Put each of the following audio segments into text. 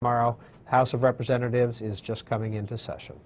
tomorrow. House of Representatives is just coming into session.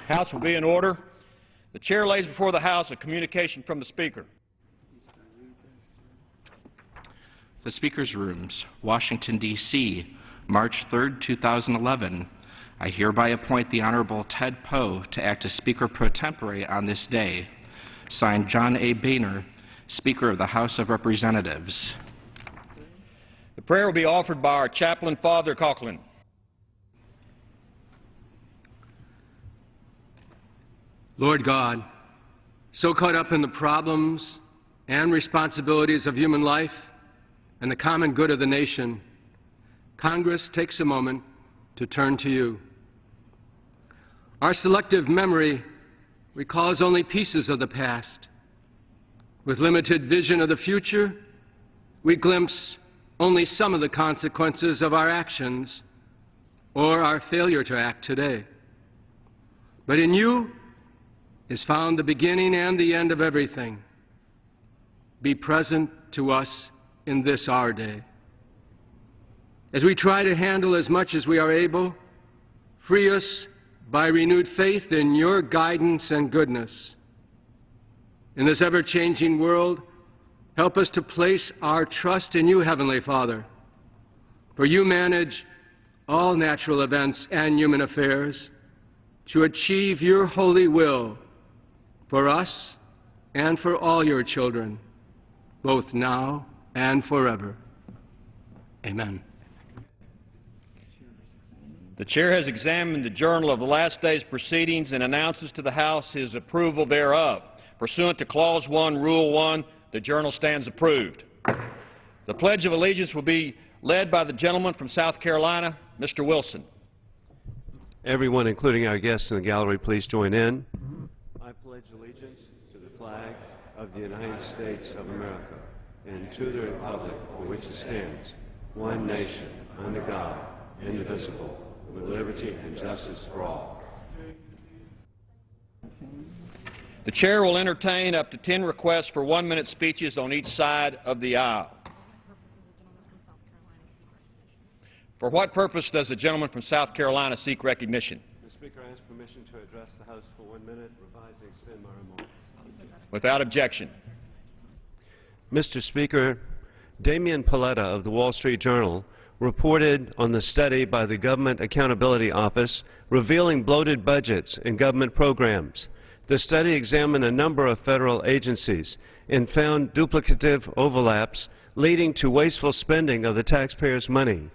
House will be in order. The chair lays before the House a communication from the Speaker. The Speaker's Rooms, Washington, D.C., March 3, 2011. I hereby appoint the Honorable Ted Poe to act as Speaker pro tempore on this day. Signed, John A. Boehner, Speaker of the House of Representatives. The prayer will be offered by our chaplain, Father Coughlin. Lord God, so caught up in the problems and responsibilities of human life and the common good of the nation, Congress takes a moment to turn to you. Our selective memory recalls only pieces of the past. With limited vision of the future, we glimpse only some of the consequences of our actions or our failure to act today. But in you is found the beginning and the end of everything. Be present to us in this our day. As we try to handle as much as we are able, free us by renewed faith in your guidance and goodness. In this ever-changing world, help us to place our trust in you, Heavenly Father, for you manage all natural events and human affairs to achieve your holy will for us and for all your children, both now and forever. Amen. The chair has examined the journal of the last day's proceedings and announces to the House his approval thereof. Pursuant to Clause 1, Rule 1, the journal stands approved. The Pledge of Allegiance will be led by the gentleman from South Carolina, Mr. Wilson. Everyone, including our guests in the gallery, please join in. I pledge allegiance to the flag of the United States of America and to the republic for which it stands, one nation, under God, indivisible, with liberty and justice for all. The chair will entertain up to 10 requests for 1-minute speeches on each side of the aisle. For what purpose does the gentleman from South Carolina seek recognition? The Speaker asks permission to address the House for 1 minute, revise and extend my remarks. Without objection. Mr. Speaker, Damian Paletta of the Wall Street Journal reported on the study by the Government Accountability Office revealing bloated budgets in government programs. The study examined a number of federal agencies and found duplicative overlaps leading to wasteful spending of the taxpayers' money.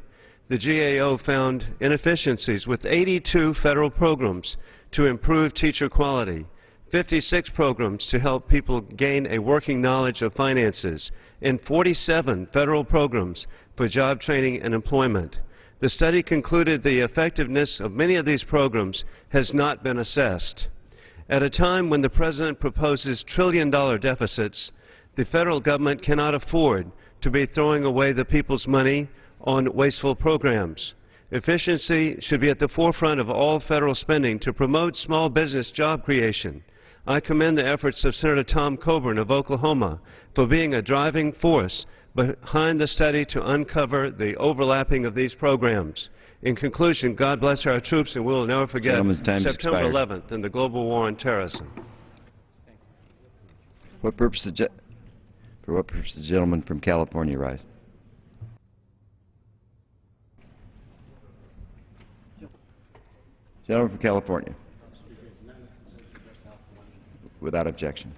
The GAO found inefficiencies with 82 federal programs to improve teacher quality, 56 programs to help people gain a working knowledge of finances, and 47 federal programs for job training and employment. The study concluded the effectiveness of many of these programs has not been assessed. At a time when the President proposes trillion-dollar deficits, the federal government cannot afford to be throwing away the people's money on wasteful programs. Efficiency should be at the forefront of all federal spending to promote small business job creation. I commend the efforts of Senator Tom Coburn of Oklahoma for being a driving force behind the study to uncover the overlapping of these programs. In conclusion, God bless our troops, and we will never forget September 11th and the global war on terrorism. For what purpose the gentleman from California rise? Gentleman from California. Without objection.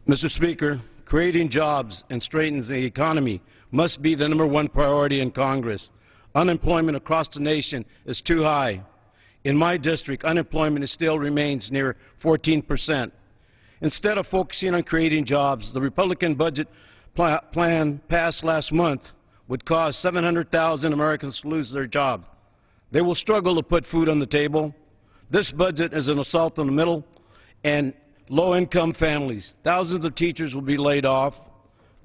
Mr. Speaker, creating jobs, and strengthening the economy must be the #1 priority in Congress. Unemployment across the nation is too high. In my district, unemployment still remains near 14%. Instead of focusing on creating jobs, the Republican budget plan passed last month would cause 700,000 Americans to lose their job. They will struggle to put food on the table. This budget is an assault on the middle and low-income families. Thousands of teachers will be laid off.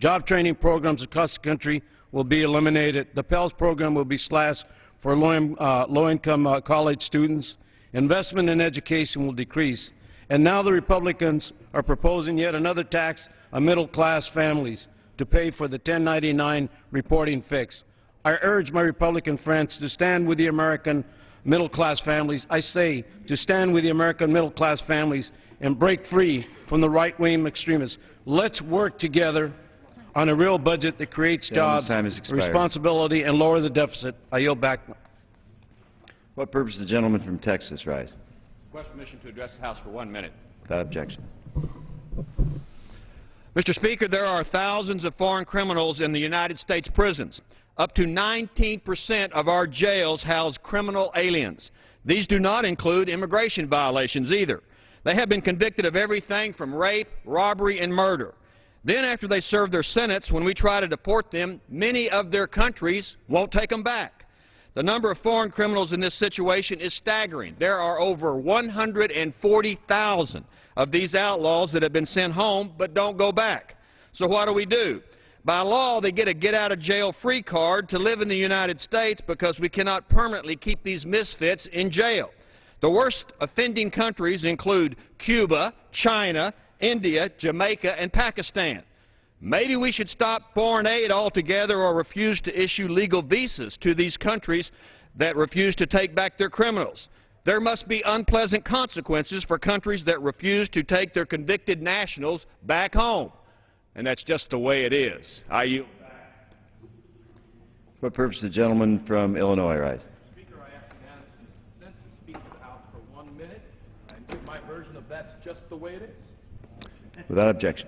Job training programs across the country will be eliminated. The Pell program will be slashed for low-income college students. Investment in education will decrease. And now the Republicans are proposing yet another tax on middle-class families to pay for the 1099 reporting fix. I urge my Republican friends to stand with the American middle-class families. I say to stand with the American middle-class families and break free from the right-wing extremists. Let's work together on a real budget that creates jobs, responsibility, and lower the deficit. I yield back. What purpose does the gentleman from Texas rise? Request permission to address the House for 1 minute. Without objection. Mr. Speaker, there are thousands of foreign criminals in the United States prisons. Up to 19% of our jails house criminal aliens. These do not include immigration violations either. They have been convicted of everything from rape, robbery, and murder. Then after they serve their sentence, when we try to deport them, many of their countries won't take them back. The number of foreign criminals in this situation is staggering. There are over 140,000 of these outlaws that have been sent home but don't go back. So what do? By law, they get a get-out-of-jail-free card to live in the United States because we cannot permanently keep these misfits in jail. The worst offending countries include Cuba, China, India, Jamaica, and Pakistan. Maybe we should stop foreign aid altogether or refuse to issue legal visas to these countries that refuse to take back their criminals. There must be unpleasant consequences for countries that refuse to take their convicted nationals back home. And that's just the way it is. I yield back. What purpose does the gentleman from Illinois rise? Speaker, I ask unanimous consent to speak to the House for 1 minute and give my version of that's just the way it is. Without objection.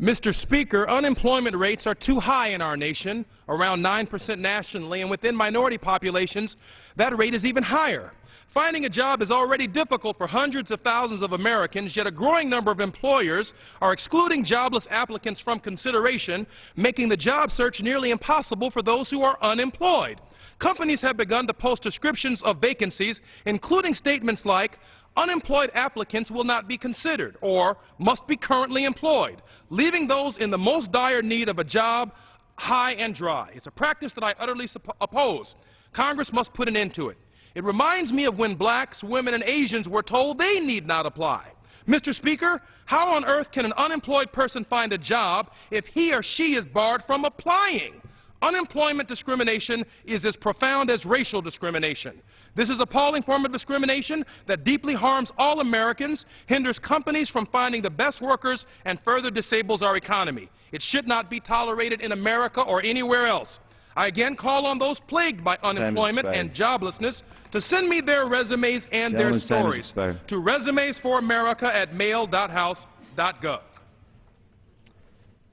Mr. Speaker, unemployment rates are too high in our nation, around 9% nationally, and within minority populations, that rate is even higher. Finding a job is already difficult for hundreds of thousands of Americans, yet a growing number of employers are excluding jobless applicants from consideration, making the job search nearly impossible for those who are unemployed. Companies have begun to post descriptions of vacancies, including statements like, "Unemployed applicants will not be considered," or "must be currently employed," leaving those in the most dire need of a job high and dry. It's a practice that I utterly oppose. Congress must put an end to it. It reminds me of when blacks, women, and Asians were told they need not apply. Mr. Speaker, how on earth can an unemployed person find a job if he or she is barred from applying? Unemployment discrimination is as profound as racial discrimination. This is an appalling form of discrimination that deeply harms all Americans, hinders companies from finding the best workers, and further disables our economy. It should not be tolerated in America or anywhere else. I again call on those plagued by unemployment and joblessness to send me their resumes and their stories to resumesforamerica@mail.house.gov.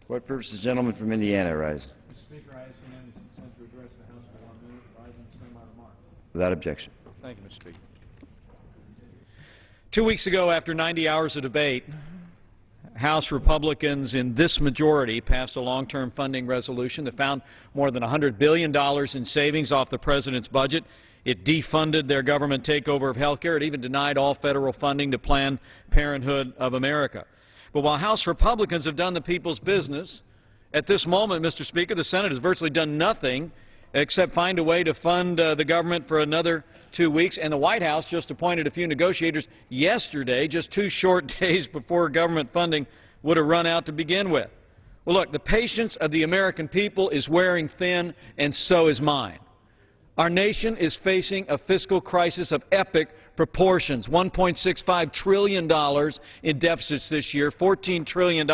What purpose does the gentleman from Indiana rise? Mr. Speaker, I ask unanimous consent to address the House for 1 minute, rising to my remarks. Without objection. Thank you, Mr. Speaker. 2 weeks ago, after 90 hours of debate, House Republicans in this majority passed a long-term funding resolution that found more than $100 billion in savings off the President's budget. It defunded their government takeover of health care. It even denied all federal funding to Planned Parenthood of America. But while House Republicans have done the people's business, at this moment, Mr. Speaker, the Senate has virtually done nothing except find a way to fund the government for another 2 weeks. And the White House just appointed a few negotiators yesterday, just 2 short days before government funding would have run out to begin with. Well, look, the patience of the American people is wearing thin, and so is mine. Our nation is facing a fiscal crisis of epic proportions, $1.65 trillion in deficits this year, $14 trillion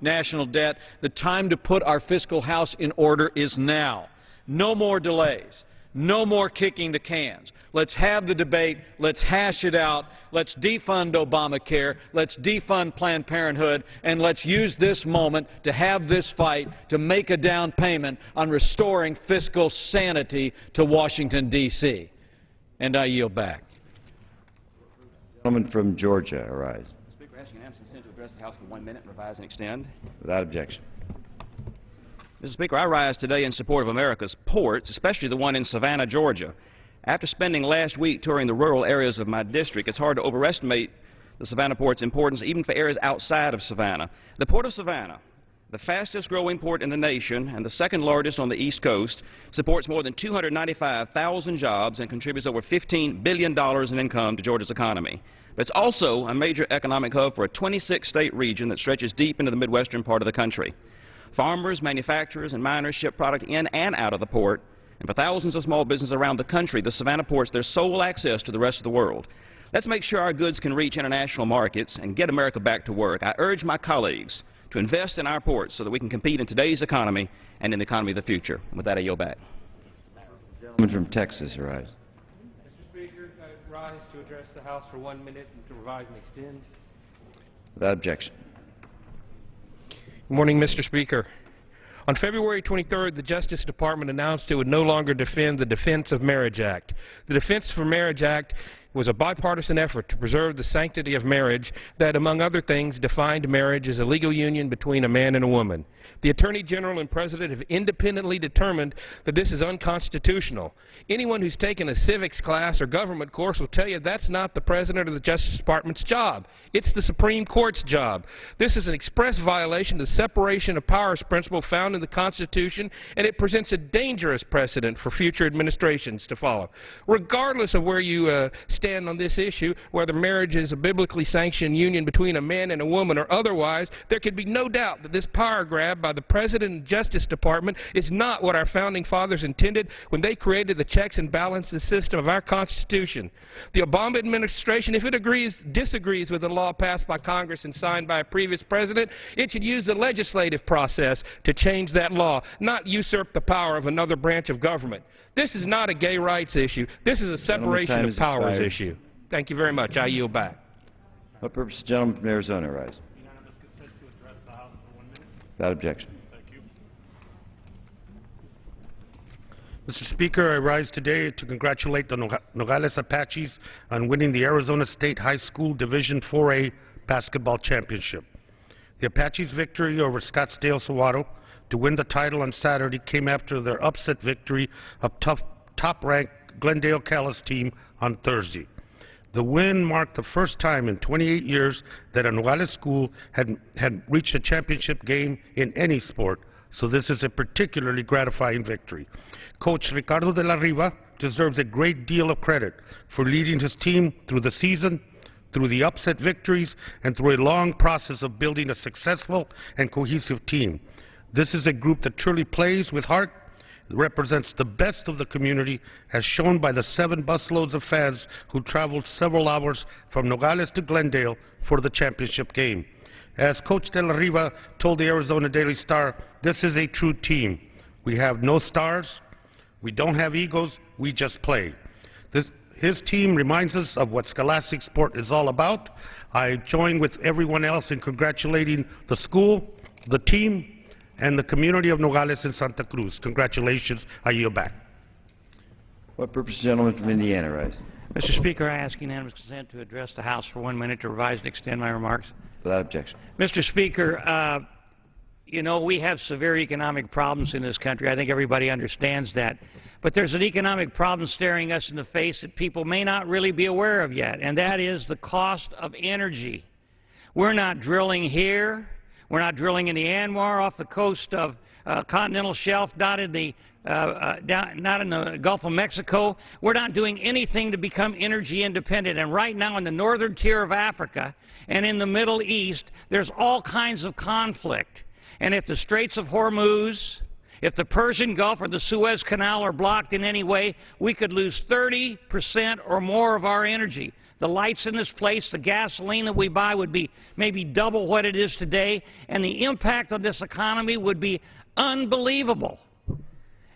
national debt. The time to put our fiscal house in order is now. No more delays. No more kicking the cans. Let's have the debate. Let's hash it out. Let's defund Obamacare. Let's defund Planned Parenthood. And let's use this moment to have this fight to make a down payment on restoring fiscal sanity to Washington, D.C. And I yield back. Gentleman from Georgia, arise. Speaker, asking unanimous consent to address the House for 1 minute, revise and extend. Without objection. Mr. Speaker, I rise today in support of America's ports, especially the one in Savannah, Georgia. After spending last week touring the rural areas of my district, it's hard to overestimate the Savannah port's importance even for areas outside of Savannah. The Port of Savannah, the fastest growing port in the nation and the second largest on the East Coast, supports more than 295,000 jobs and contributes over $15 billion in income to Georgia's economy. But it's also a major economic hub for a 26-state region that stretches deep into the midwestern part of the country. Farmers, manufacturers, and miners ship product in and out of the port, and for thousands of small businesses around the country, the Savannah port's their sole access to the rest of the world. Let's make sure our goods can reach international markets and get America back to work. I urge my colleagues to invest in our ports so that we can compete in today's economy and in the economy of the future. And with that, I yield back. Gentleman from Texas, arise. Mr. Speaker, I rise to address the House for 1 minute and to revise and extend. Without objection. Good morning, Mr. Speaker. On February 23rd, the Justice Department announced it would no longer defend the Defense of Marriage Act. The Defense for Marriage Act was a bipartisan effort to preserve the sanctity of marriage that, among other things, defined marriage as a legal union between a man and a woman. The Attorney General and President have independently determined that this is unconstitutional. Anyone who's taken a civics class or government course will tell you that's not the President or the Justice Department's job. It's the Supreme Court's job. This is an express violation of the separation of powers principle found in the Constitution, and it presents a dangerous precedent for future administrations to follow. Regardless of where you stand on this issue, whether marriage is a biblically sanctioned union between a man and a woman or otherwise, there can be no doubt that this power grab by the President and Justice Department is not what our Founding Fathers intended when they created the checks and balances system of our Constitution. The Obama administration, if it disagrees with the law passed by Congress and signed by a previous president, it should use the legislative process to change that law, not usurp the power of another branch of government. This is not a gay rights issue. This is a separation of powers issue. Thank you very much. I yield back. What purpose, the gentleman from Arizona, rise. Unanimous consent to address the House for 1 minute. Without objection. Thank you. Mr. Speaker, I rise today to congratulate the Nogales Apaches on winning the Arizona State High School Division 4A basketball championship. The Apaches' victory over Scottsdale Saguaro to win the title on Saturday came after their upset victory of top-ranked Glendale Callis team on Thursday. The win marked the first time in 28 years that a Nogales school had reached a championship game in any sport, so this is a particularly gratifying victory. Coach Ricardo de la Riva deserves a great deal of credit for leading his team through the season, through the upset victories, and through a long process of building a successful and cohesive team. This is a group that truly plays with heart, represents the best of the community, as shown by the 7 busloads of fans who traveled several hours from Nogales to Glendale for the championship game. As Coach De La Riva told the Arizona Daily Star, this is a true team. We have no stars, we don't have egos, we just play. His team reminds us of what scholastic sport is all about. I join with everyone else in congratulating the school, the team, and the community of Nogales and Santa Cruz. Congratulations. I yield back. What purpose, the gentleman from Indiana, rise. Mr. Speaker, I ask unanimous consent to address the House for 1 minute to revise and extend my remarks. Without objection. Mr. Speaker, you know, we have severe economic problems in this country. I think everybody understands that. But there's an economic problem staring us in the face that people may not really be aware of yet, and that is the cost of energy. We're not drilling here. We're not drilling in the Anwar off the coast of continental shelf, not in the Gulf of Mexico. We're not doing anything to become energy independent. And right now in the northern tier of Africa and in the Middle East, there's all kinds of conflict. And if the Straits of Hormuz, if the Persian Gulf or the Suez Canal are blocked in any way, we could lose 30% or more of our energy. The lights in this place, the gasoline that we buy would be maybe double what it is today, and the impact on this economy would be unbelievable.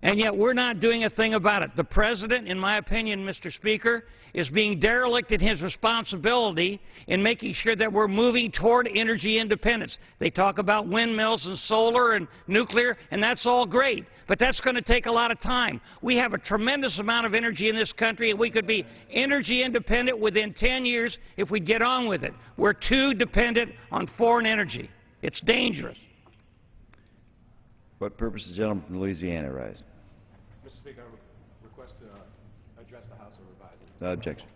And yet we're not doing a thing about it. The President, in my opinion, Mr. Speaker, is being derelict in his responsibility in making sure that we're moving toward energy independence. They talk about windmills and solar and nuclear, and that's all great. But that's going to take a lot of time. We have a tremendous amount of energy in this country, and we could be energy independent within 10 years if we get on with it. We're too dependent on foreign energy. It's dangerous. What purpose does the gentleman from Louisiana rise? Mr. Speaker, I request to address the House of Revisers. Without objection.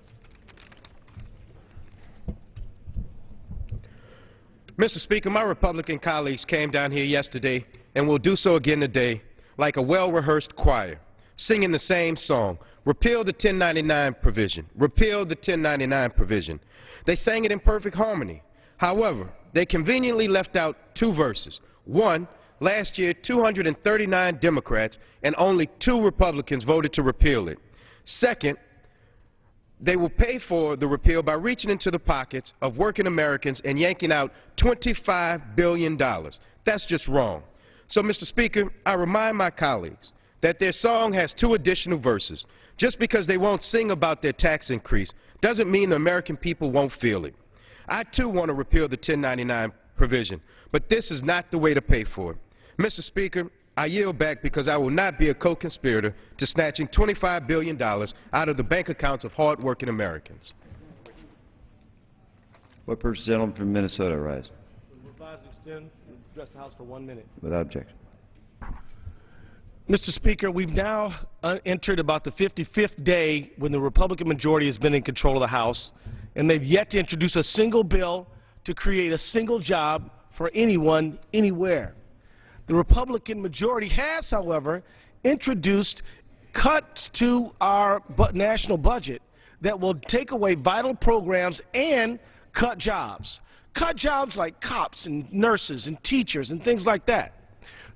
Mr. Speaker, my Republican colleagues came down here yesterday and will do so again today like a well-rehearsed choir, singing the same song. Repeal the 1099 provision. Repeal the 1099 provision. They sang it in perfect harmony. However, they conveniently left out two verses. One, last year, 239 Democrats and only 2 Republicans voted to repeal it. Second, they will pay for the repeal by reaching into the pockets of working Americans and yanking out $25 billion. That's just wrong. So, Mr. Speaker, I remind my colleagues that their song has 2 additional verses. Just because they won't sing about their tax increase doesn't mean the American people won't feel it. I, too, want to repeal the 1099 provision, but this is not the way to pay for it. Mr. Speaker, I yield back because I will not be a co-conspirator to snatching $25 billion out of the bank accounts of hard-working Americans. What purpose does the gentleman from Minnesota rise? Revise and extend and address the House for 1 minute. Without objection. Mr. Speaker, we've now entered about the 55th day when the Republican majority has been in control of the House, and they've yet to introduce a single bill to create a single job for anyone, anywhere. The Republican majority has, however, introduced cuts to our national budget that will take away vital programs and cut jobs. Cut jobs like cops and nurses and teachers and things like that.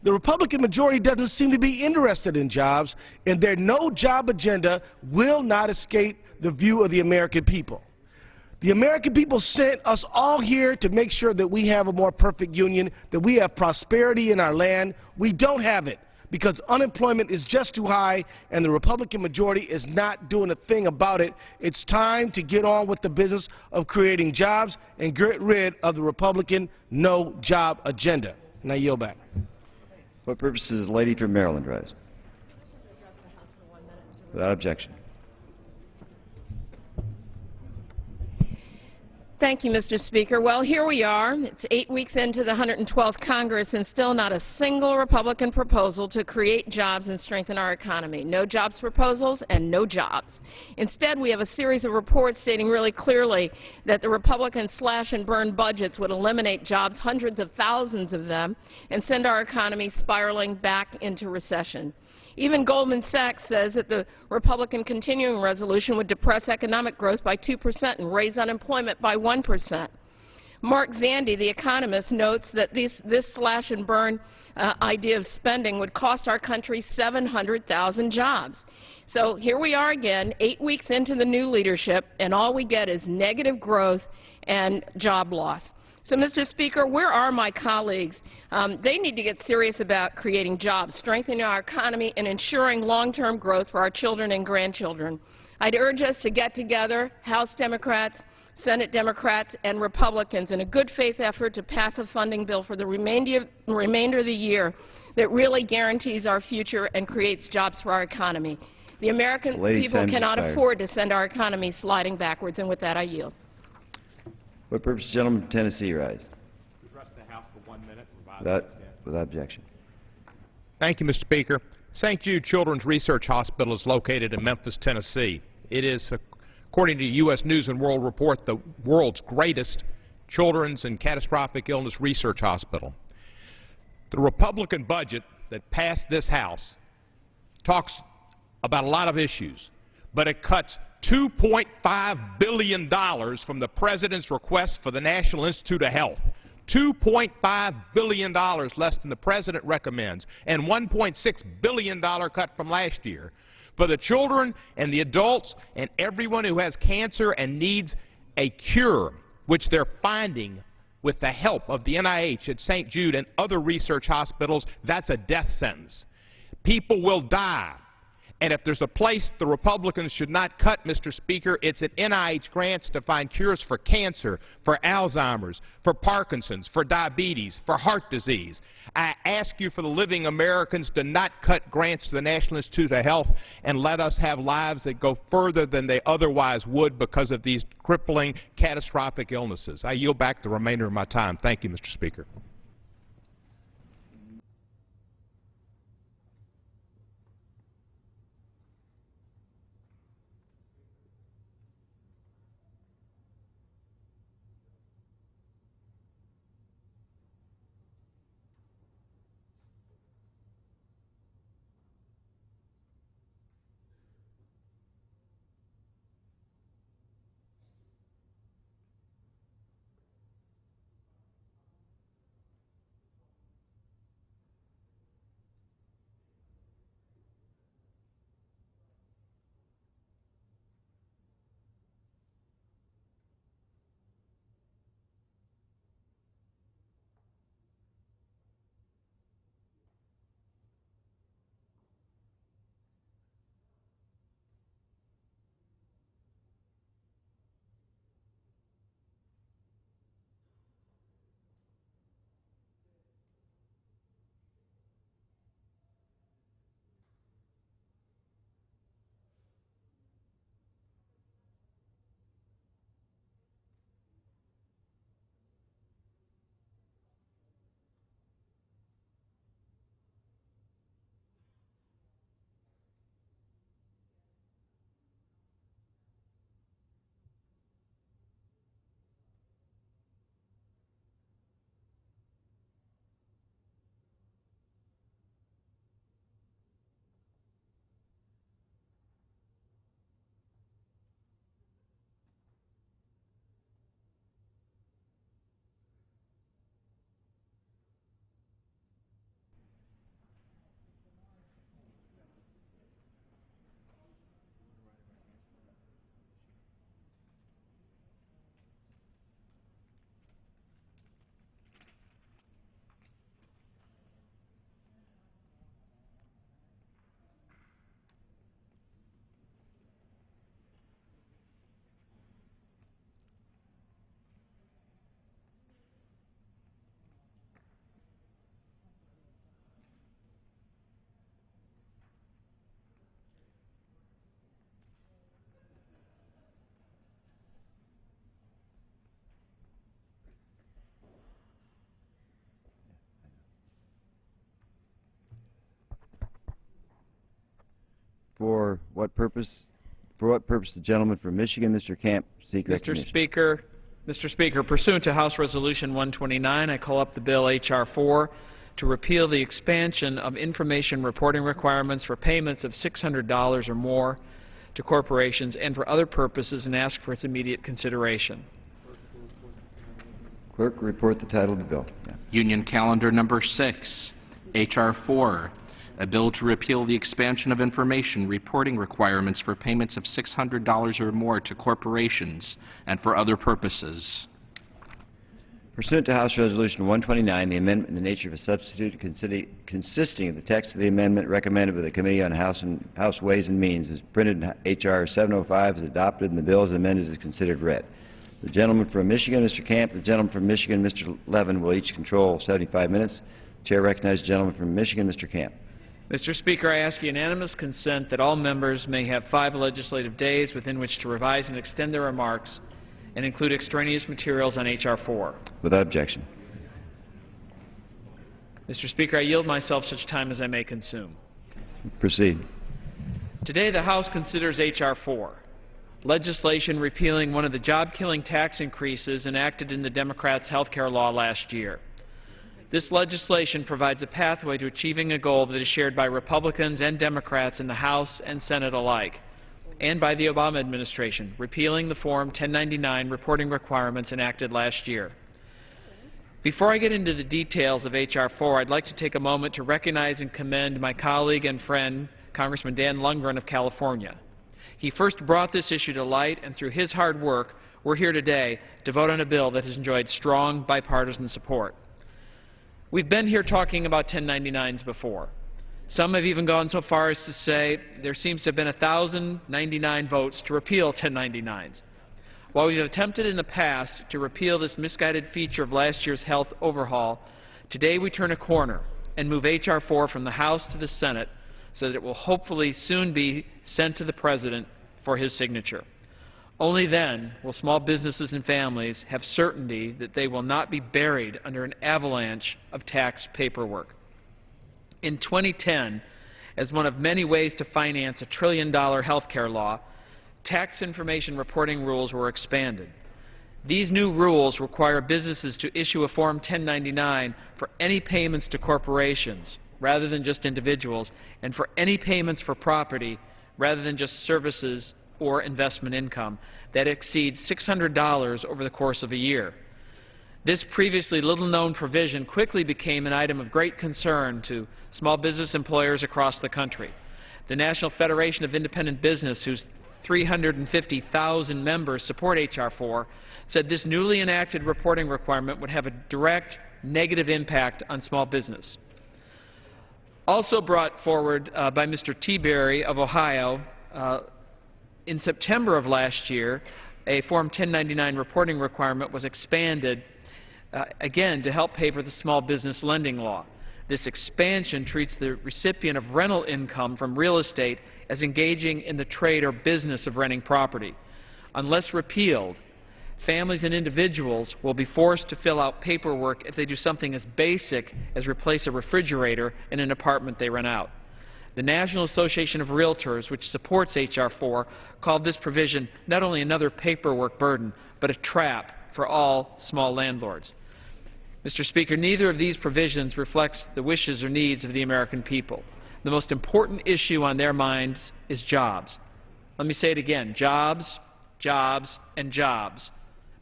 The Republican majority doesn't seem to be interested in jobs, and their no-job agenda will not escape the view of the American people. The American people sent us all here to make sure that we have a more perfect union, that we have prosperity in our land. We don't have it because unemployment is just too high, and the Republican majority is not doing a thing about it. It's time to get on with the business of creating jobs and get rid of the Republican no-job agenda. And I yield back. What purpose does the lady from Maryland rise? Without objection. Thank you, Mr. Speaker. Well, here we are. It's 8 weeks into the 112th Congress and still not a single Republican proposal to create jobs and strengthen our economy. No jobs proposals and no jobs. Instead, we have a series of reports stating really clearly that the Republican slash-and-burn budgets would eliminate jobs, hundreds of thousands of them, and send our economy spiraling back into recession. Even Goldman Sachs says that the Republican continuing resolution would depress economic growth by 2% and raise unemployment by 1%. Mark Zandi, the economist, notes that this slash-and-burn idea of spending would cost our country 700,000 jobs. So here we are again, 8 weeks into the new leadership, and all we get is negative growth and job loss. So, Mr. Speaker, where are my colleagues? They need to get serious about creating jobs, strengthening our economy, and ensuring long-term growth for our children and grandchildren. I'd urge us to get together, House Democrats, Senate Democrats, and Republicans, in a good-faith effort to pass a funding bill for the remainder of the year that really guarantees our future and creates jobs for our economy. The American people cannot afford to send our economy sliding backwards, and with that I yield. What purpose does the gentleman from Tennessee rise? Address the House for 1 minute. Without objection. Thank you, Mr. Speaker. St. Jude Children's Research Hospital is located in Memphis, Tennessee. It is, according to U.S. News and World Report, the world's greatest children's and catastrophic illness research hospital. The Republican budget that passed this House talks about a lot of issues, but it cuts $2.5 billion from the President's request for the National Institute of Health. $2.5 billion less than the President recommends, and $1.6 billion cut from last year. For the children and the adults and everyone who has cancer and needs a cure, which they're finding with the help of the NIH at St. Jude and other research hospitals, that's a death sentence. People will die. And if there's a place the Republicans should not cut, Mr. Speaker, it's at NIH grants to find cures for cancer, for Alzheimer's, for Parkinson's, for diabetes, for heart disease. I ask you for the living Americans to not cut grants to the National Institute of Health and let us have lives that go further than they otherwise would because of these crippling, catastrophic illnesses. I yield back the remainder of my time. Thank you, Mr. Speaker. For what purpose the gentleman from Michigan, Mr. Camp, seek recognition? Mr. Speaker, pursuant to House Resolution 129, I call up the bill H.R. 4 to repeal the expansion of information reporting requirements for payments of $600 or more to corporations and for other purposes and ask for its immediate consideration. Clerk, report the title of the bill. Yeah. Union Calendar Number 6, H.R. 4, a bill to repeal the expansion of information reporting requirements for payments of $600 or more to corporations and for other purposes. Pursuant to House Resolution 129, the amendment in the nature of a substitute consisting of the text of the amendment recommended by the Committee on House Ways and Means is printed in H.R. 705 is adopted and the bill as amended is considered read. The gentleman from Michigan, Mr. Camp, the gentleman from Michigan, Mr. Levin, will each control 75 minutes. The Chair recognizes the gentleman from Michigan, Mr. Camp. Mr. Speaker, I ask unanimous consent that all members may have 5 legislative days within which to revise and extend their remarks and include extraneous materials on H.R. 4. Without objection. Mr. Speaker, I yield myself such time as I may consume. Proceed. Today the House considers H.R. 4, legislation repealing one of the job-killing tax increases enacted in the Democrats' health care law last year. This legislation provides a pathway to achieving a goal that is shared by Republicans and Democrats in the House and Senate alike, and by the Obama administration, repealing the Form 1099 reporting requirements enacted last year. Before I get into the details of H.R. 4, I'd like to take a moment to recognize and commend my colleague and friend, Congressman Dan Lundgren of California. He first brought this issue to light, and through his hard work, we're here today to vote on a bill that has enjoyed strong bipartisan support. We've been here talking about 1099s before. Some have even gone so far as to say there seems to have been 1,099 votes to repeal 1099s. While we have attempted in the past to repeal this misguided feature of last year's health overhaul, today we turn a corner and move H.R. 4 from the House to the Senate so that it will hopefully soon be sent to the President for his signature. Only then will small businesses and families have certainty that they will not be buried under an avalanche of tax paperwork. In 2010, as one of many ways to finance a $1 trillion health care law, tax information reporting rules were expanded. These new rules require businesses to issue a Form 1099 for any payments to corporations rather than just individuals, and for any payments for property rather than just services or investment income that exceeds $600 over the course of a year. This previously little-known provision quickly became an item of great concern to small business employers across the country. The National Federation of Independent Business, whose 350,000 members support H.R. 4, said this newly enacted reporting requirement would have a direct negative impact on small business. Also brought forward by Mr. Tiberi of Ohio, in September of last year, a Form 1099 reporting requirement was expanded, again, to help pay for the small business lending law. This expansion treats the recipient of rental income from real estate as engaging in the trade or business of renting property. Unless repealed, families and individuals will be forced to fill out paperwork if they do something as basic as replace a refrigerator in an apartment they rent out. The National Association of Realtors, which supports H.R. 4, called this provision not only another paperwork burden, but a trap for all small landlords. Mr. Speaker, neither of these provisions reflects the wishes or needs of the American people. The most important issue on their minds is jobs. Let me say it again, jobs, jobs, and jobs.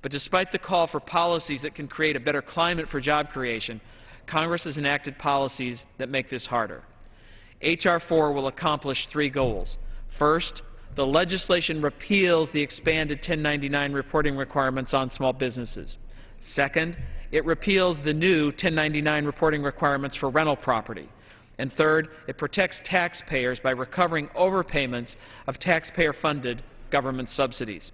But despite the call for policies that can create a better climate for job creation, Congress has enacted policies that make this harder. H.R. 4 will accomplish three goals. First, the legislation repeals the expanded 1099 reporting requirements on small businesses. Second, it repeals the new 1099 reporting requirements for rental property. And third, it protects taxpayers by recovering overpayments of taxpayer-funded government subsidies.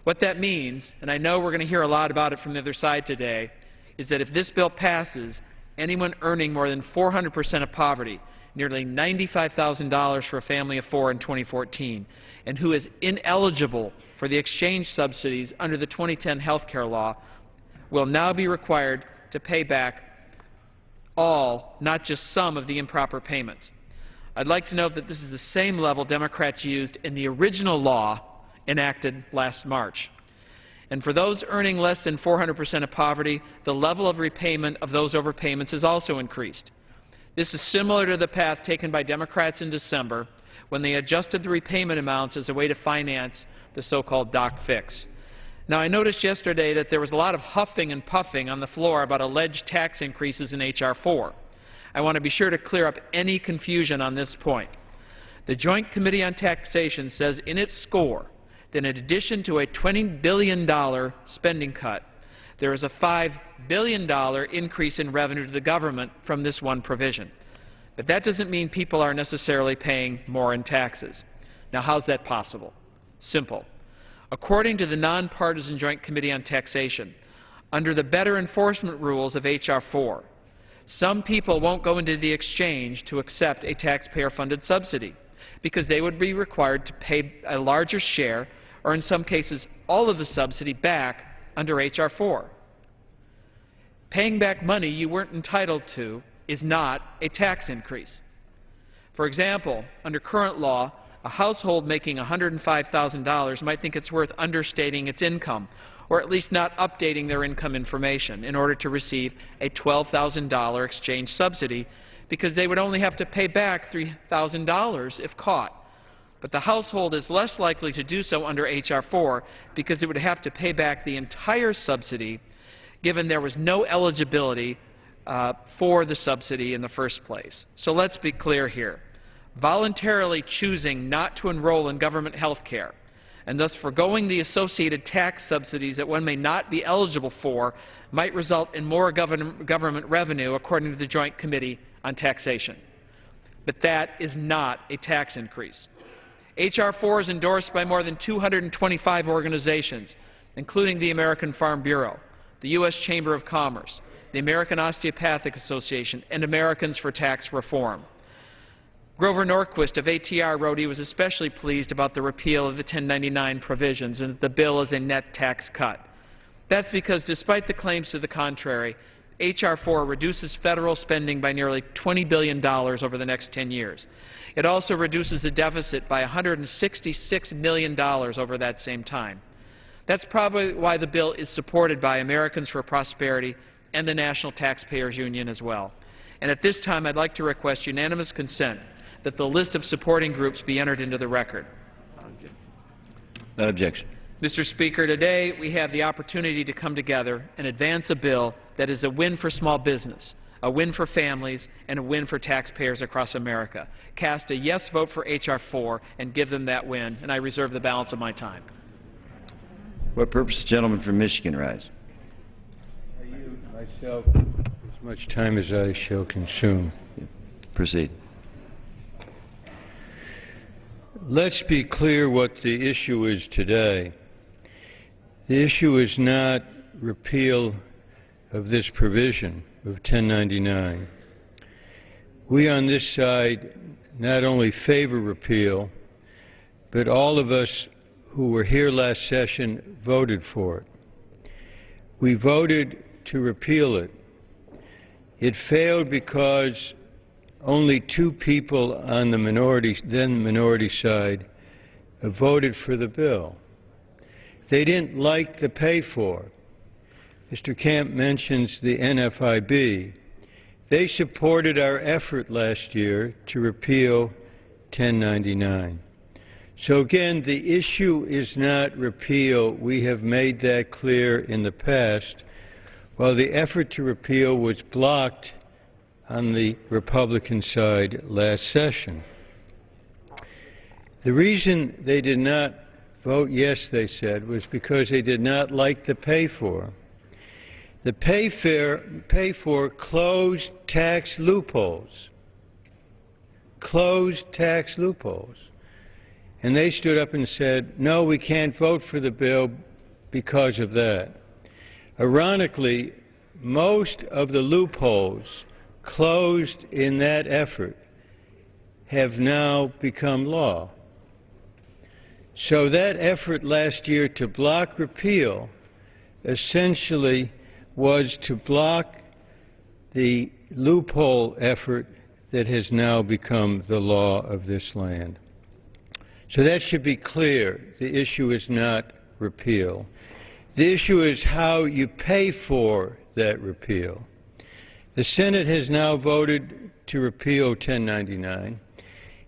What that means, and I know we're going to hear a lot about it from the other side today, is that if this bill passes, anyone earning more than 400% of poverty, nearly $95,000 for a family of four in 2014, and who is ineligible for the exchange subsidies under the 2010 health care law, will now be required to pay back all, not just some, of the improper payments. I'd like to note that this is the same level Democrats used in the original law enacted last March. And for those earning less than 400% of poverty, the level of repayment of those overpayments is also increased. This is similar to the path taken by Democrats in December when they adjusted the repayment amounts as a way to finance the so-called Doc Fix. Now, I noticed yesterday that there was a lot of huffing and puffing on the floor about alleged tax increases in H.R. 4. I want to be sure to clear up any confusion on this point. The Joint Committee on Taxation says in its score that in addition to a $20 billion spending cut, there is a $5 billion increase in revenue to the government from this one provision. But that doesn't mean people are necessarily paying more in taxes. Now, how's that possible? Simple. According to the Nonpartisan Joint Committee on Taxation, under the better enforcement rules of H.R. 4, some people won't go into the exchange to accept a taxpayer-funded subsidy because they would be required to pay a larger share, or in some cases all of the subsidy, back under H.R. 4. Paying back money you weren't entitled to is not a tax increase. For example, under current law, a household making $105,000 might think it's worth understating its income, or at least not updating their income information in order to receive a $12,000 exchange subsidy, because they would only have to pay back $3,000 if caught. But the household is less likely to do so under H.R. 4 because it would have to pay back the entire subsidy, given there was no eligibility for the subsidy in the first place. So let's be clear here. Voluntarily choosing not to enroll in government health care, and thus forgoing the associated tax subsidies that one may not be eligible for, might result in more government revenue, according to the Joint Committee on Taxation. But that is not a tax increase. H.R. 4 is endorsed by more than 225 organizations, including the American Farm Bureau, the U.S. Chamber of Commerce, the American Osteopathic Association, and Americans for Tax Reform. Grover Norquist of ATR wrote he was especially pleased about the repeal of the 1099 provisions and that the bill is a net tax cut. That's because despite the claims to the contrary, H.R. 4 reduces federal spending by nearly $20 billion over the next 10 years. It also reduces the deficit by $166 million over that same time. That's probably why the bill is supported by Americans for Prosperity and the National Taxpayers Union as well. And at this time, I'd like to request unanimous consent that the list of supporting groups be entered into the record. Without objection. Mr. Speaker, today we have the opportunity to come together and advance a bill that is a win for small business, a win for families, and a win for taxpayers across America. Cast a yes vote for H.R. 4 and give them that win, and I reserve the balance of my time. What purpose the gentleman from Michigan rise? I yield myself as much time as I shall consume. Proceed. Let's be clear what the issue is today. The issue is not repeal of this provision of 1099. We on this side not only favor repeal, but all of us who were here last session voted for it. We voted to repeal it. It failed because only 2 people on the then minority side voted for the bill. They didn't like the pay-for. Mr. Camp mentions the NFIB. They supported our effort last year to repeal 1099. So again, the issue is not repeal. We have made that clear in the past. While the effort to repeal was blocked on the Republican side last session. The reason they did not vote yes, they said, was because they did not like the pay-for. The pay-for closed tax loopholes. Closed tax loopholes. And they stood up and said, no, we can't vote for the bill because of that. Ironically, most of the loopholes closed in that effort have now become law. So that effort last year to block repeal essentially was to block the loophole effort that has now become the law of this land. So that should be clear. The issue is not repeal. The issue is how you pay for that repeal. The Senate has now voted to repeal 1099,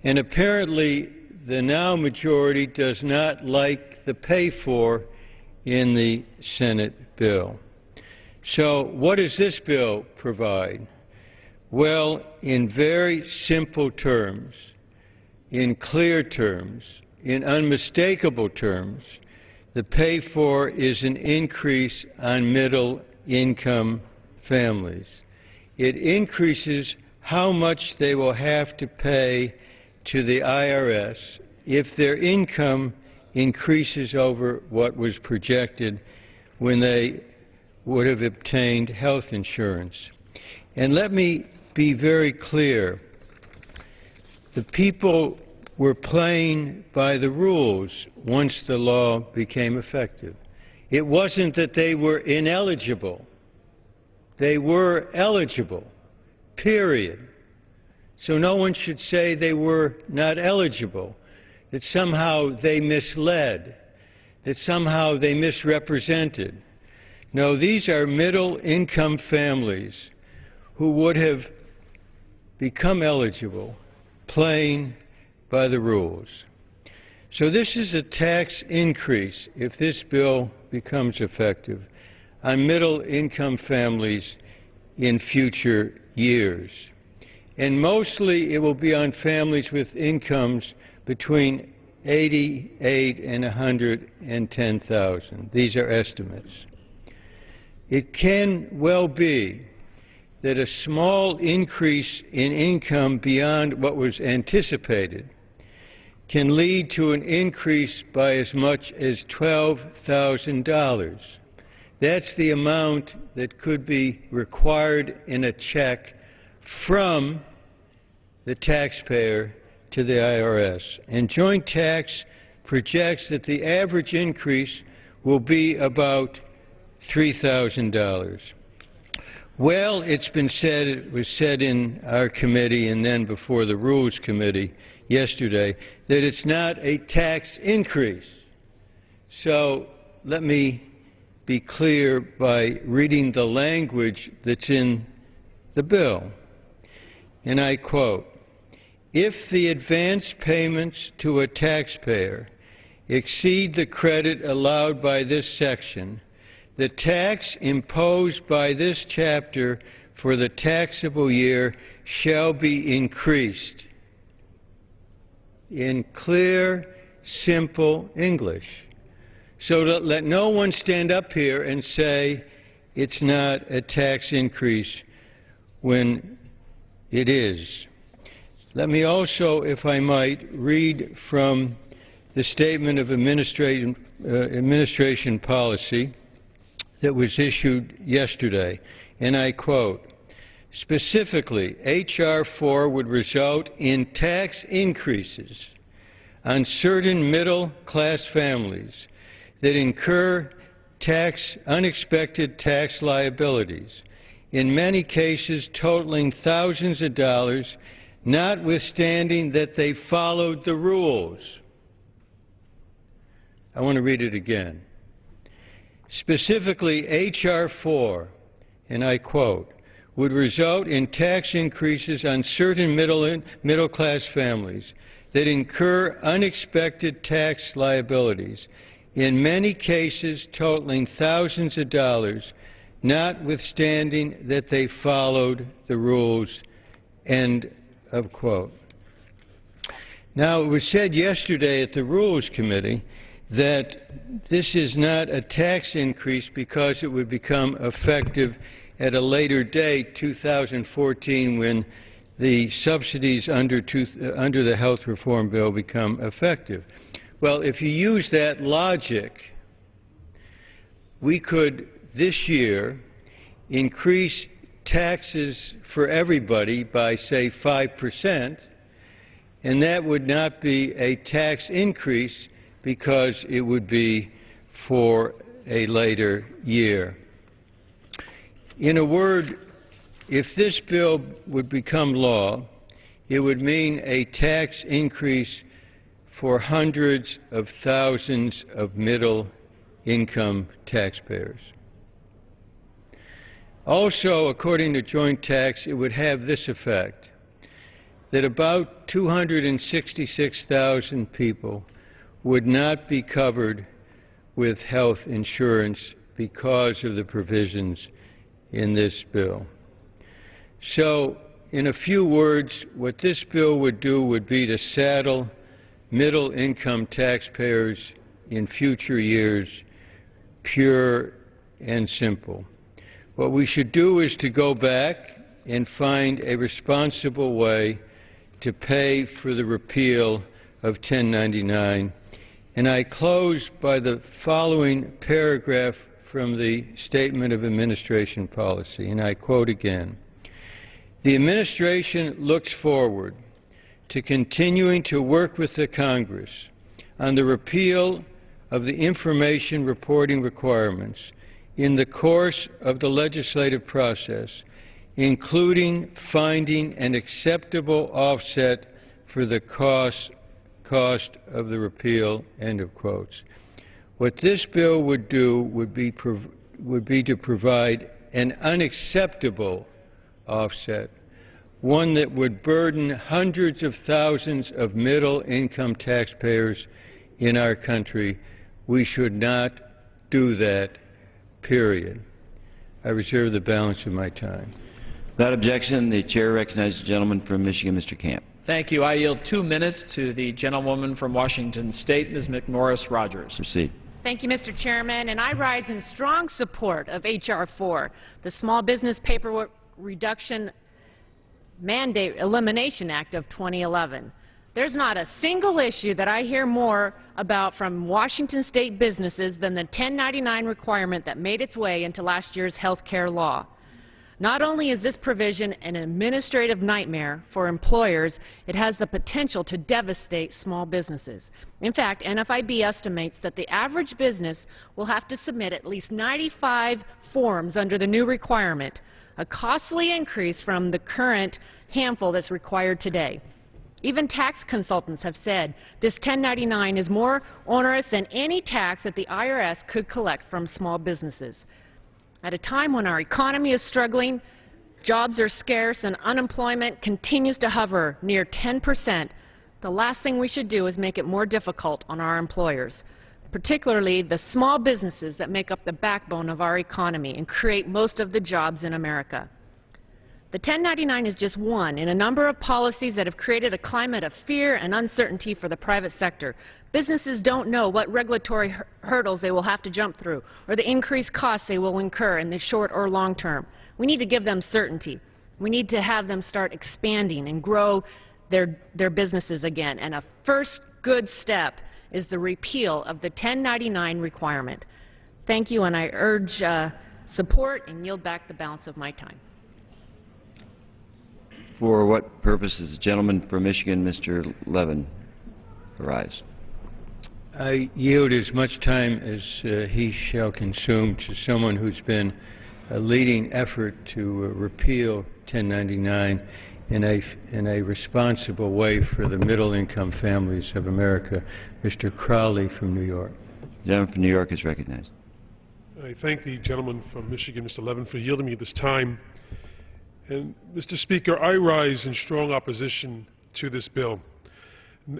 and apparently the now majority does not like the pay-for in the Senate bill. So what does this bill provide? Well, in very simple terms, in clear terms, in unmistakable terms, the pay-for is an increase on middle-income families. It increases how much they will have to pay to the IRS if their income increases over what was projected when they would have obtained health insurance. And let me be very clear. The people were playing by the rules once the law became effective. It wasn't that they were ineligible. They were eligible, period. So no one should say they were not eligible, that somehow they misled, that somehow they misrepresented. No, these are middle-income families who would have become eligible playing by the rules. So this is a tax increase, if this bill becomes effective, on middle-income families in future years. And mostly it will be on families with incomes between $88,000 and $110,000. These are estimates. It can well be that a small increase in income beyond what was anticipated can lead to an increase by as much as $12,000. That's the amount that could be required in a check from the taxpayer to the IRS. And Joint Tax projects that the average increase will be about $3,000. Well, it's been said, it was said in our committee and then before the Rules Committee yesterday, that it's not a tax increase. So let me be clear by reading the language that's in the bill. And I quote, "If the advance payments to a taxpayer exceed the credit allowed by this section, the tax imposed by this chapter for the taxable year shall be increased." In clear, simple English. So let no one stand up here and say it's not a tax increase when it is. Let me also, if I might, read from the Statement of Administration Policy that was issued yesterday, and I quote, "Specifically, H.R. 4 would result in tax increases on certain middle-class families that incur unexpected tax liabilities, in many cases totaling thousands of dollars, notwithstanding that they followed the rules." I want to read it again. Specifically, H.R. 4, and I quote, "would result in tax increases on certain middle-class families that incur unexpected tax liabilities, in many cases totaling thousands of dollars, notwithstanding that they followed the rules," end of quote. Now, it was said yesterday at the Rules Committee that this is not a tax increase because it would become effective at a later date, 2014, when the subsidies under the health reform bill become effective. Well, if you use that logic, we could this year increase taxes for everybody by, say, 5%, and that would not be a tax increase because it would be for a later year. In a word, if this bill would become law, it would mean a tax increase for hundreds of thousands of middle-income taxpayers. Also, according to Joint Tax, it would have this effect, that about 266,000 people would not be covered with health insurance because of the provisions in this bill. So, in a few words, what this bill would do would be to saddle middle-income taxpayers in future years, pure and simple. What we should do is to go back and find a responsible way to pay for the repeal of 1099. And I close by the following paragraph from the Statement of Administration Policy, and I quote again. "The Administration looks forward to continuing to work with the Congress on the repeal of the information reporting requirements in the course of the legislative process, including finding an acceptable offset for the cost of the repeal," end of quotes. What this bill would do would be to provide an unacceptable offset, one that would burden hundreds of thousands of middle-income taxpayers in our country. We should not do that, period. I reserve the balance of my time. Without objection, the chair recognizes the gentleman from Michigan, Mr. Camp. Thank you. I yield 2 minutes to the gentlewoman from Washington State, Ms. McMorris Rogers. Proceed. Thank you, Mr. Chairman, and I rise in strong support of H.R. 4, the Small Business Paperwork Reduction Mandate Elimination Act of 2011. There's not a single issue that I hear more about from Washington state businesses than the 1099 requirement that made its way into last year's health care law. Not only is this provision an administrative nightmare for employers, it has the potential to devastate small businesses. In fact, NFIB estimates that the average business will have to submit at least 95 forms under the new requirement, a costly increase from the current handful that's required today. Even tax consultants have said this 1099 is more onerous than any tax that the IRS could collect from small businesses. At a time when our economy is struggling, jobs are scarce, and unemployment continues to hover near 10%, the last thing we should do is make it more difficult on our employers, particularly the small businesses that make up the backbone of our economy and create most of the jobs in America. The 1099 is just one in a number of policies that have created a climate of fear and uncertainty for the private sector. Businesses don't know what regulatory hurdles they will have to jump through or the increased costs they will incur in the short or long term. We need to give them certainty. We need to have them start expanding and grow their businesses again. And a first good step is the repeal of the 1099 requirement. Thank you, and I urge support and yield back the balance of my time. For what purpose does the gentleman from Michigan, Mr. Levin, arise? I yield as much time as he shall consume to someone who's been a leading effort to repeal 1099 in a responsible way for the middle-income families of America, Mr. Crowley from New York. The gentleman from New York is recognized. I thank the gentleman from Michigan, Mr. Levin, for yielding me this time. And, Mr. Speaker, I rise in strong opposition to this bill,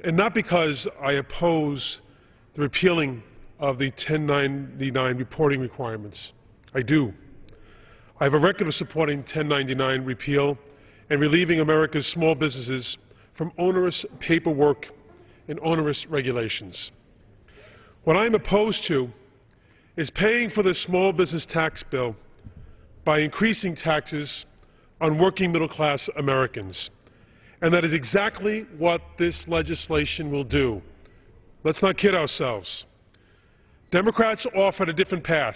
and not because I oppose the repealing of the 1099 reporting requirements. I do. I have a record of supporting 1099 repeal and relieving America's small businesses from onerous paperwork and onerous regulations. What I am opposed to is paying for the small business tax bill by increasing taxes on working middle-class Americans. And that is exactly what this legislation will do. Let's not kid ourselves. Democrats offered a different path.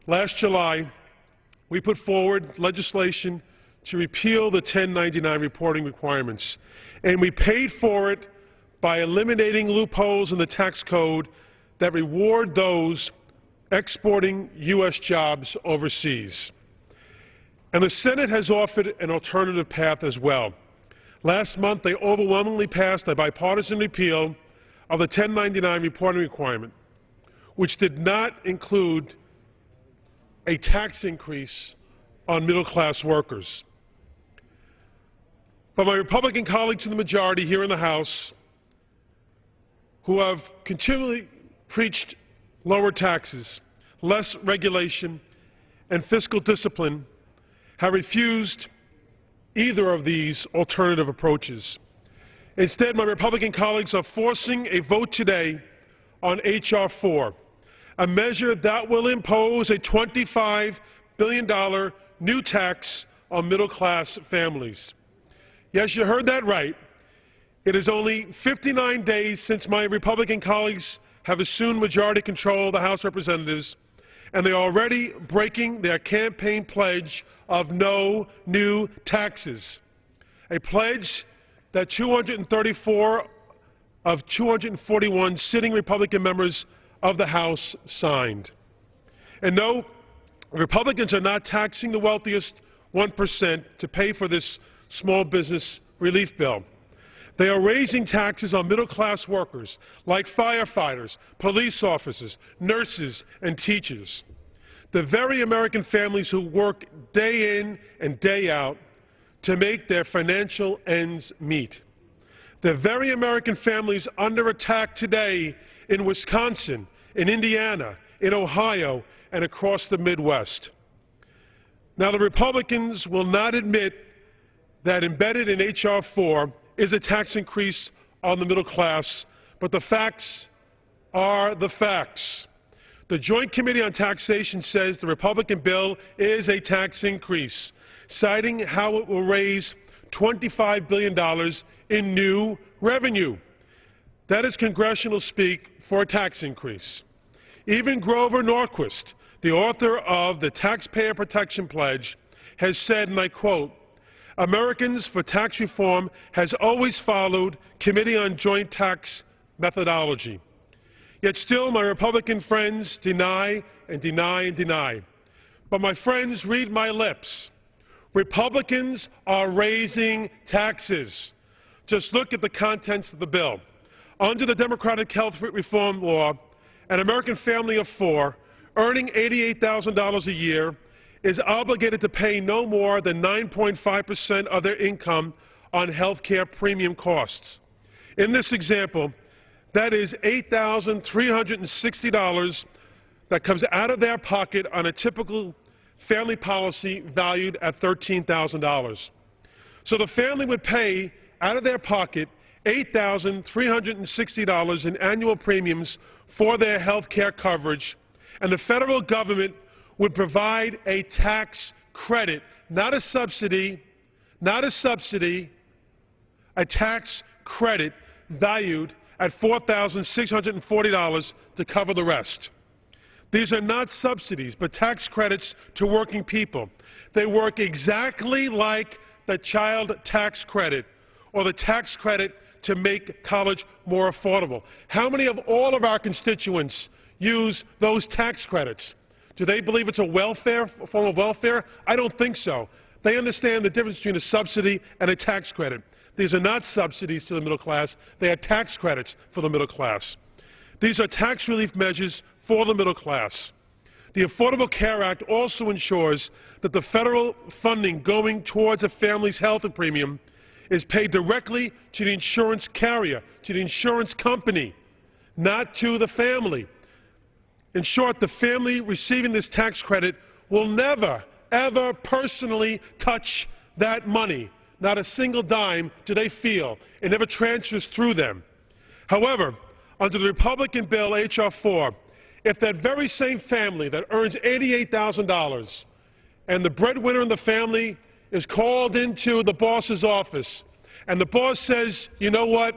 Last July, we put forward legislation to repeal the 1099 reporting requirements, and we paid for it by eliminating loopholes in the tax code that reward those exporting U.S. jobs overseas. And the Senate has offered an alternative path as well. Last month, they overwhelmingly passed a bipartisan repeal of the 1099 reporting requirement, which did not include a tax increase on middle-class workers. But my Republican colleagues in the majority here in the House, who have continually preached lower taxes, less regulation, and fiscal discipline, have refused either of these alternative approaches. Instead, my Republican colleagues are forcing a vote today on H.R. 4, a measure that will impose a $25 billion new tax on middle-class families. Yes, you heard that right. It is only 59 days since my Republican colleagues have assumed majority control of the House of Representatives, and they are already breaking their campaign pledge of no new taxes, a pledge that 234 of 241 sitting Republican members of the House signed. And no, Republicans are not taxing the wealthiest 1% to pay for this small business relief bill. They are raising taxes on middle-class workers like firefighters, police officers, nurses, and teachers. The very American families who work day in and day out to make their financial ends meet. The very American families under attack today in Wisconsin, in Indiana, in Ohio, and across the Midwest. Now, the Republicans will not admit that embedded in H.R. 4 is a tax increase on the middle class, but the facts are the facts. The Joint Committee on Taxation says the Republican bill is a tax increase. citing how it will raise $25 billion in new revenue. That is congressional speak for a tax increase. Even Grover Norquist, the author of the Taxpayer Protection Pledge, has said, and I quote, "Americans for Tax Reform has always followed Committee on Joint Tax methodology." Yet still my Republican friends deny and deny and deny. But my friends, read my lips. Republicans are raising taxes. Just look at the contents of the bill. Under the Democratic Health Reform Law, an American family of four earning $88,000 a year is obligated to pay no more than 9.5% of their income on health care premium costs. In this example, that is $8,360 that comes out of their pocket on a typical family policy valued at $13,000. So the family would pay out of their pocket $8,360 in annual premiums for their health care coverage, and the federal government would provide a tax credit, not a subsidy, a tax credit valued at $4,640 to cover the rest. These are not subsidies, but tax credits to working people. They work exactly like the child tax credit or the tax credit to make college more affordable. How many of all of our constituents use those tax credits? Do they believe it's a form of welfare? I don't think so. They understand the difference between a subsidy and a tax credit. These are not subsidies to the middle class. They are tax credits for the middle class. These are tax relief measures for the middle class. The Affordable Care Act also ensures that the federal funding going towards a family's health premium is paid directly to the insurance carrier, to the insurance company, not to the family. In short, the family receiving this tax credit will never, ever personally touch that money. Not a single dime do they feel. It never transfers through them. However, under the Republican bill, H.R. 4, if that very same family that earns $88,000 and the breadwinner in the family is called into the boss's office, and the boss says, you know what,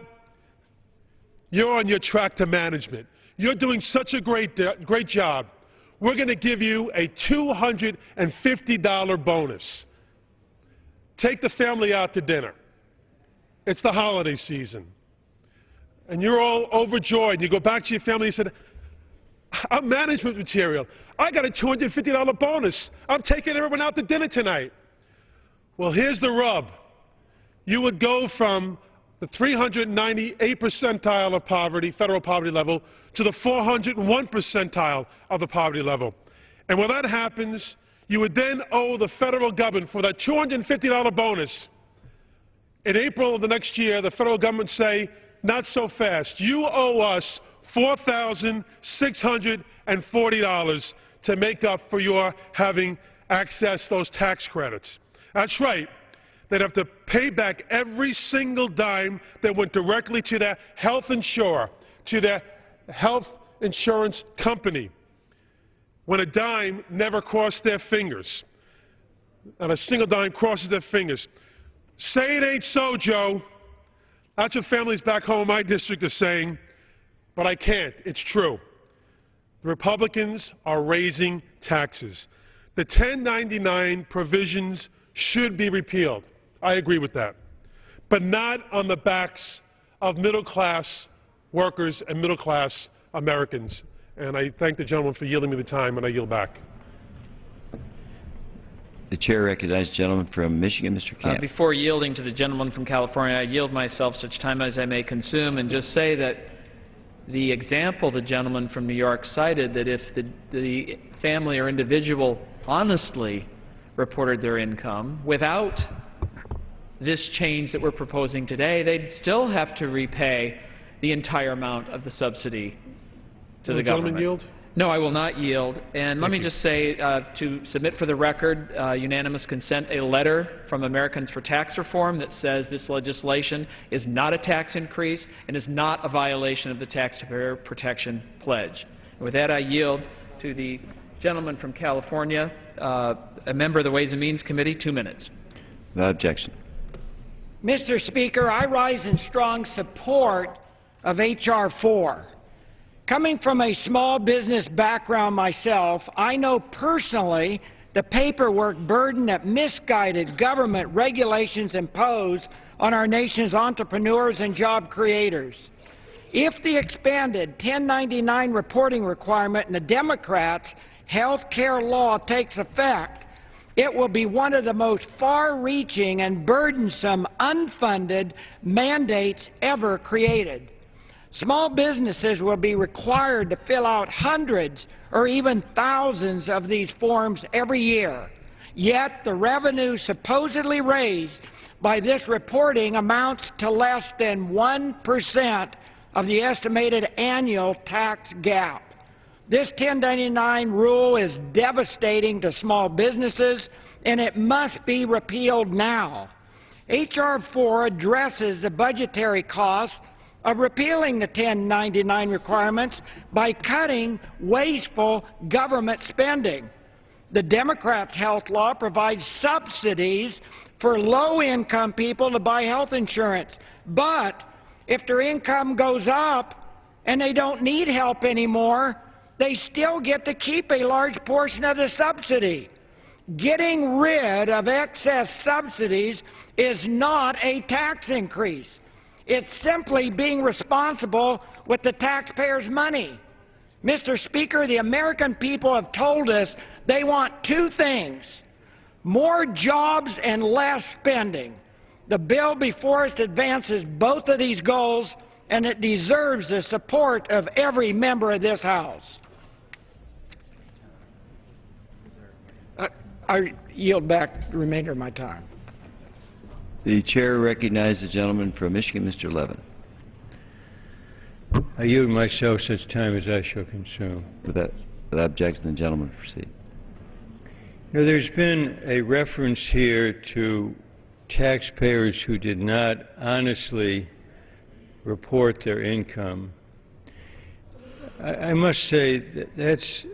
you're on your track to management. You're doing such a great job. We're going to give you a $250 bonus. Take the family out to dinner. It's the holiday season. And you're all overjoyed. You go back to your family and say, I'm management material. I got a $250 bonus. I'm taking everyone out to dinner tonight. Well, here's the rub. You would go from the 398th percentile of poverty, federal poverty level, to the 401st percentile of the poverty level. And when that happens, you would then owe the federal government for that $250 bonus. In April of the next year, the federal government say, not so fast. You owe us $4,640 to make up for your having access to those tax credits. That's right. They'd have to pay back every single dime that went directly to their health insurer, to their health insurance company, when a dime never crossed their fingers. Not a single dime crosses their fingers. Say it ain't so, Joe. That's what families back home in my district are saying, but I can't. It's true. The Republicans are raising taxes. The 1099 provisions should be repealed. I agree with that. But not on the backs of middle-class workers and middle-class Americans. And I thank the gentleman for yielding me the time, and I yield back. The chair recognizes the gentleman from Michigan, Mr. Camp. Before yielding to the gentleman from California, I yield myself such time as I may consume and just say that the example the gentleman from New York cited, that if the family or individual honestly reported their income without this change that we're proposing today, they'd still have to repay the entire amount of the subsidy to the government. Gentleman yield? No, I will not yield. And let me just say, to submit for the record, unanimous consent, a letter from Americans for Tax Reform that says this legislation is not a tax increase and is not a violation of the Taxpayer Protection Pledge. And with that, I yield to the Gentleman from California, a member of the Ways and Means Committee, 2 minutes. Without objection. Mr. Speaker, I rise in strong support of H.R. 4. Coming from a small business background myself, I know personally the paperwork burden that misguided government regulations impose on our nation's entrepreneurs and job creators. If the expanded 1099 reporting requirement in the Democrats' health care law takes effect, it will be one of the most far-reaching and burdensome unfunded mandates ever created. Small businesses will be required to fill out hundreds or even thousands of these forms every year. Yet the revenue supposedly raised by this reporting amounts to less than 1% of the estimated annual tax gap. This 1099 rule is devastating to small businesses, and it must be repealed now. H.R. 4 addresses the budgetary costs of repealing the 1099 requirements by cutting wasteful government spending. The Democrats' health law provides subsidies for low-income people to buy health insurance, but if their income goes up and they don't need help anymore, they still get to keep a large portion of the subsidy. Getting rid of excess subsidies is not a tax increase. It's simply being responsible with the taxpayers' money. Mr. Speaker, the American people have told us they want two things: more jobs and less spending. The bill before us advances both of these goals, and it deserves the support of every member of this House. I yield back the remainder of my time. The chair recognizes the gentleman from Michigan, Mr. Levin. I yield myself such time as I shall consume. Without objection, the gentleman proceed. You know, there's been a reference here to taxpayers who did not honestly report their income. I must say that that's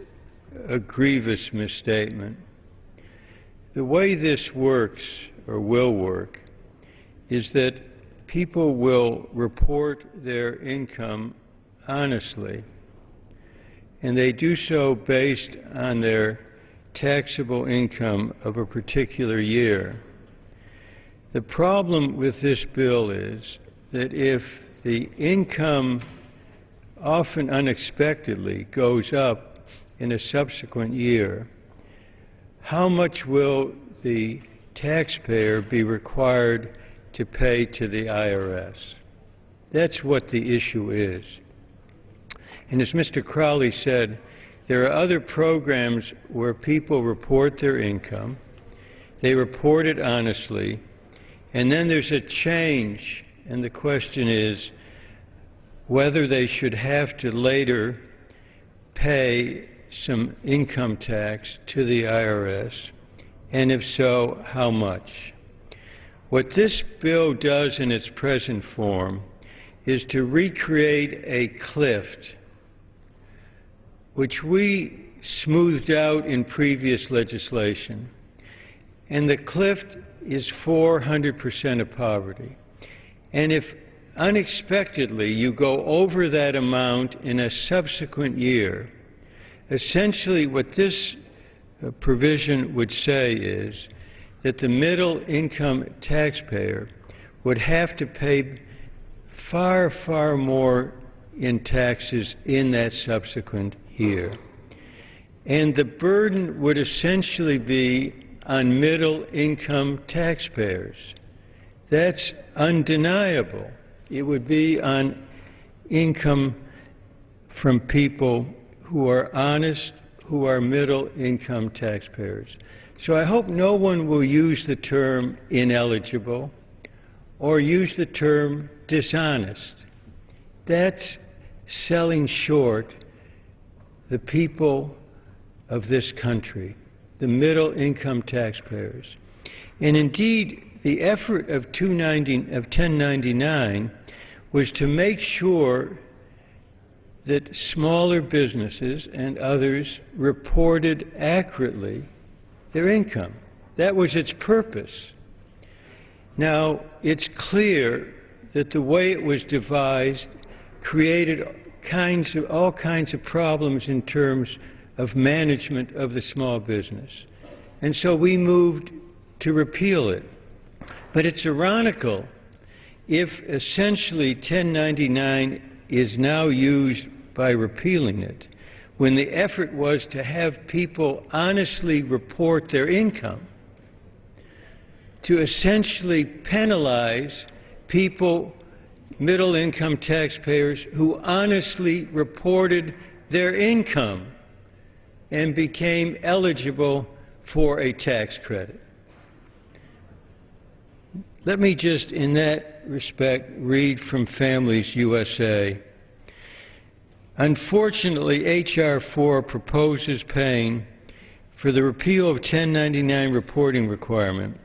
a grievous misstatement. The way this works, or will work, is that people will report their income honestly, and they do so based on their taxable income of a particular year. The problem with this bill is that if the income often unexpectedly goes up in a subsequent year, how much will the taxpayer be required to pay to the IRS? That's what the issue is. And as Mr. Crowley said, there are other programs where people report their income, they report it honestly, and then there's a change, and the question is whether they should have to later pay some income tax to the IRS, and if so, how much. What this bill does in its present form is to recreate a cliff which we smoothed out in previous legislation. And the cliff is 400% of poverty. And if unexpectedly you go over that amount in a subsequent year, essentially what this provision would say is that the middle income taxpayer would have to pay far, far more in taxes in that subsequent year. And the burden would essentially be on middle income taxpayers. That's undeniable. It would be on income from people who are honest, who are middle income taxpayers. So I hope no one will use the term ineligible or use the term dishonest. That's selling short the people of this country, the middle income taxpayers. And indeed, the effort of 1099 was to make sure that smaller businesses and others reported accurately their income. That was its purpose. Now, it's clear that the way it was devised created all kinds of problems in terms of management of the small business. And so we moved to repeal it. But it's ironical if essentially 1099 is now used by repealing it, when the effort was to have people honestly report their income, to essentially penalize people, middle-income taxpayers, who honestly reported their income and became eligible for a tax credit. Let me just, in that respect, read from Families USA. Unfortunately, H.R. 4 proposes paying for the repeal of 1099 reporting requirement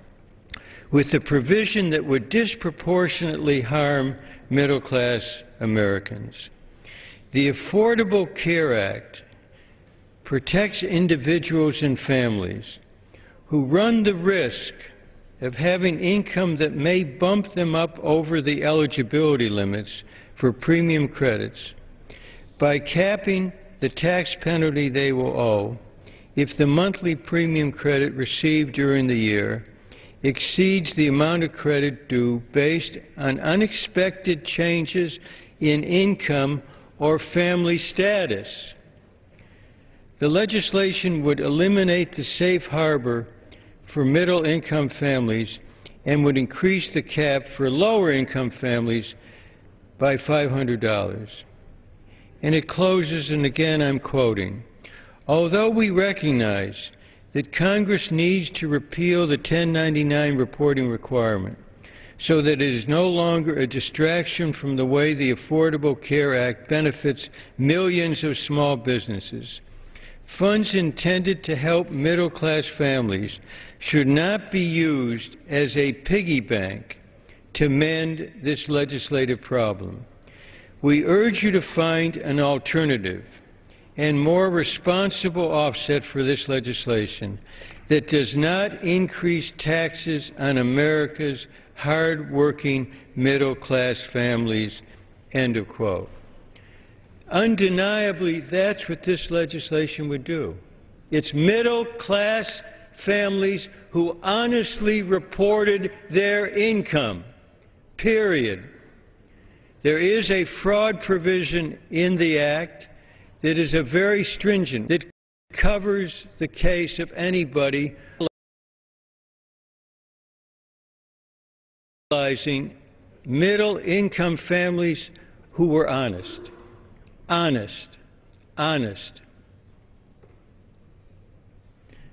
with a provision that would disproportionately harm middle-class Americans. The Affordable Care Act protects individuals and families who run the risk of having income that may bump them up over the eligibility limits for premium credits by capping the tax penalty they will owe if the monthly premium credit received during the year exceeds the amount of credit due based on unexpected changes in income or family status. The legislation would eliminate the safe harbor for middle-income families and would increase the cap for lower-income families by $500. And it closes, and again I'm quoting, "Although we recognize that Congress needs to repeal the 1099 reporting requirement so that it is no longer a distraction from the way the Affordable Care Act benefits millions of small businesses, funds intended to help middle-class families should not be used as a piggy bank to mend this legislative problem. We urge you to find an alternative and more responsible offset for this legislation that does not increase taxes on America's hard-working middle-class families," end of quote. Undeniably, that's what this legislation would do. It's middle-class families who honestly reported their income, period. There is a fraud provision in the Act that is a very stringent, that covers the case of anybody realizing middle-income families who were honest. Honest.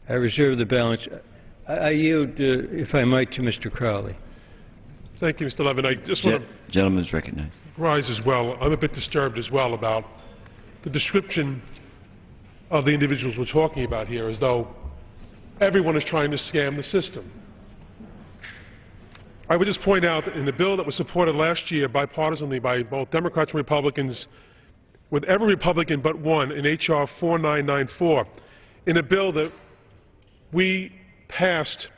I reserve the balance. I yield, if I might, to Mr. Crowley. Thank you, Mr. Levin. I just want to Gentleman's recognized. rise as well. I'm a bit disturbed as well about the description of the individuals we're talking about here, as though everyone is trying to scam the system. I would just point out that in the bill that was supported last year bipartisanly by both Democrats and Republicans, with every Republican but one, in H.R. 4994, in a bill that we passed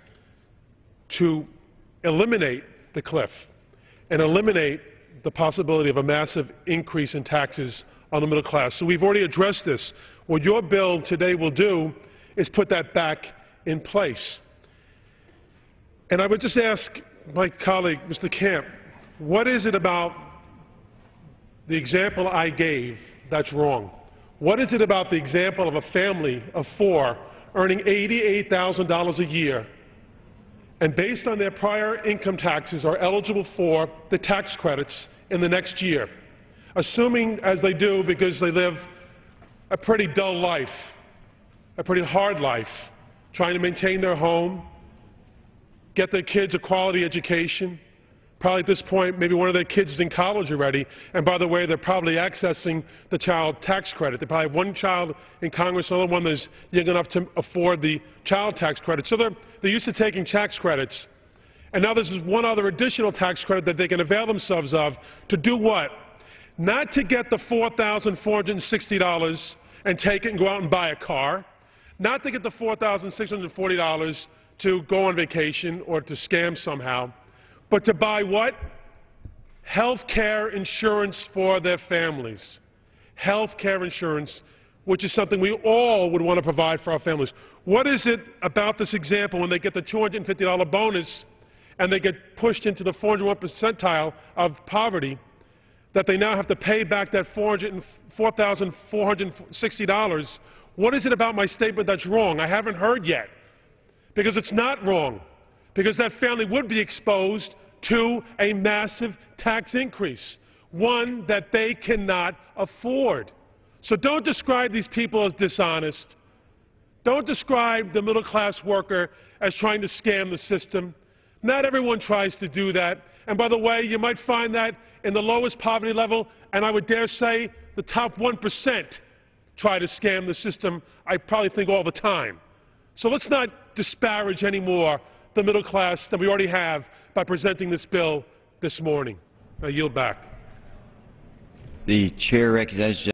to eliminate the cliff and eliminate the possibility of a massive increase in taxes on the middle class. So we've already addressed this. What your bill today will do is put that back in place. And I would just ask my colleague, Mr. Camp, what is it about the example I gave that's wrong? What is it about the example of a family of four earning $88,000 a year and based on their prior income taxes are eligible for the tax credits in the next year, assuming as they do because they live a pretty dull life, a pretty hard life, trying to maintain their home, get their kids a quality education. Probably at this point, maybe one of their kids is in college already, and by the way, they're probably accessing the child tax credit. They probably have one child in Congress, another one that's young enough to afford the child tax credit. So they're used to taking tax credits, and now this is one other additional tax credit that they can avail themselves of to do what? not to get the $4,460 and take it and go out and buy a car, not to get the $4,640 to go on vacation or to scam somehow, but to buy what? Health care insurance for their families. Health care insurance, which is something we all would want to provide for our families. What is it about this example when they get the $250 bonus and they get pushed into the 401st percentile of poverty that they now have to pay back that $4,460? What is it about my statement that's wrong? I haven't heard yet. Because it's not wrong. Because that family would be exposed to a massive tax increase, one that they cannot afford. So don't describe these people as dishonest. Don't describe the middle-class worker as trying to scam the system. Not everyone tries to do that. And by the way, you might find that in the lowest poverty level, and I would dare say the top 1% try to scam the system, I probably think all the time. So let's not disparage anymore the middle class that we already have by presenting this bill this morning. I yield back. The chair recognizes